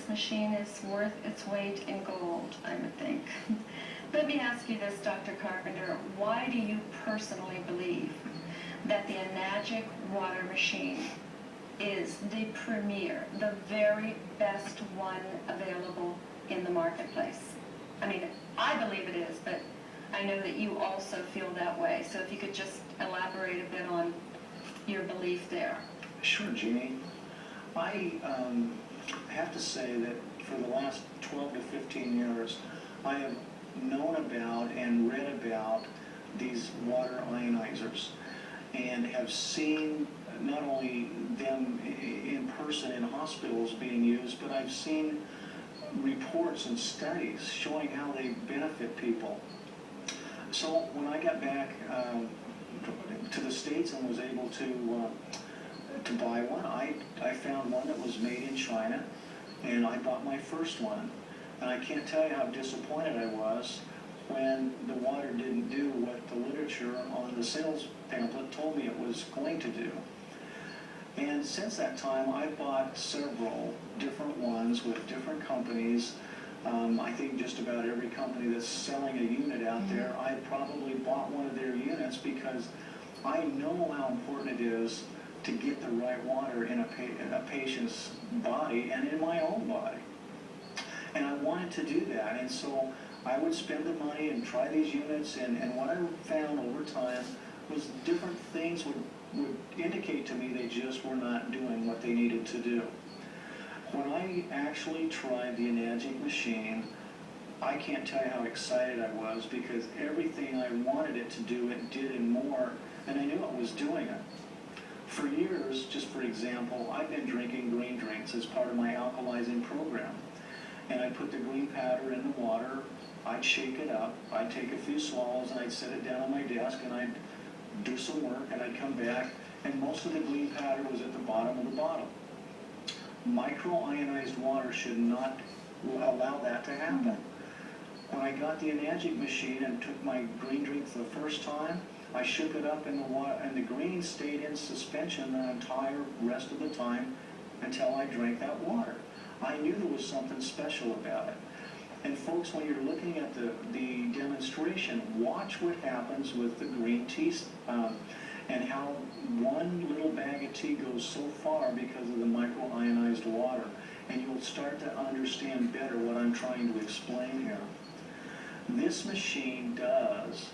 machine is worth its weight in gold, I would think. Let me ask you this, Dr. Carpenter. Why do you personally believe that the Kangen water machine is the premier, the very best one available in the marketplace? I mean, I believe it is, but I know that you also feel that way. So if you could just elaborate a bit on your belief there. Sure, Jeannie. I have to say that for the last 12 to 15 years, I have known about and read about these water ionizers and have seen not only them in person in hospitals being used, but I've seen reports and studies showing how they benefit people. So when I got back to the States and was able to buy one, I found one that was made in China, and I bought my first one. And I can't tell you how disappointed I was when the water didn't do what the literature on the sales pamphlet told me it was going to do. And since that time, I've bought several different ones with different companies. I think just about every company that's selling a unit out there, I probably bought one of their units because I know how important it is to get the right water in a patient's body and in my own body. And I wanted to do that, and so I would spend the money and try these units, and what I found over time was different things would indicate to me they just were not doing what they needed to do. When I actually tried the Kangen machine, I can't tell you how excited I was because everything I wanted it to do, it did and more, and I knew it was doing it. For years, just for example, I've been drinking green drinks as part of my alkalizing program. And I'd put the green powder in the water, I'd shake it up, I'd take a few swallows, and I'd set it down on my desk, and I'd do some work, and I'd come back, and most of the green powder was at the bottom of the bottle. Micro-ionized water should not allow that to happen. When I got the Kangen machine and took my green drink for the first time, I shook it up in the water, and the green stayed in suspension the entire rest of the time until I drank that water. I knew there was something special about it. And folks, when you're looking at the demonstration, watch what happens with the green tea and how one little bag of tea goes so far because of the micro-ionized water. And you'll start to understand better what I'm trying to explain here. This machine does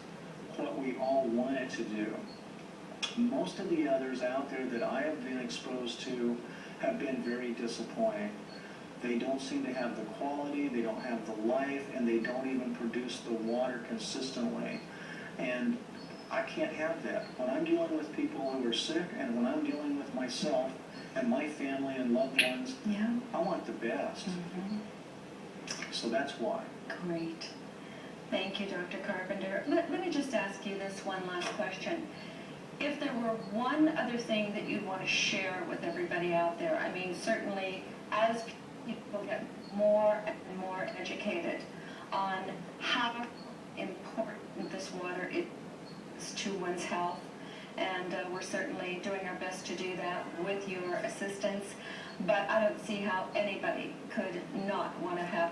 what we all want it to do. Most of the others out there that I have been exposed to have been very disappointing. They don't seem to have the quality, they don't have the life, and they don't even produce the water consistently. And I can't have that. When I'm dealing with people who are sick and when I'm dealing with myself and my family and loved ones, I want the best. So that's why. Great. Thank you, Dr. Carpenter. Let me just ask you this one last question. If there were one other thing that you'd want to share with everybody out there, I mean, certainly as people get more and more educated on how important this water is to one's health, and we're certainly doing our best to do that with your assistance, but I don't see how anybody could not want to have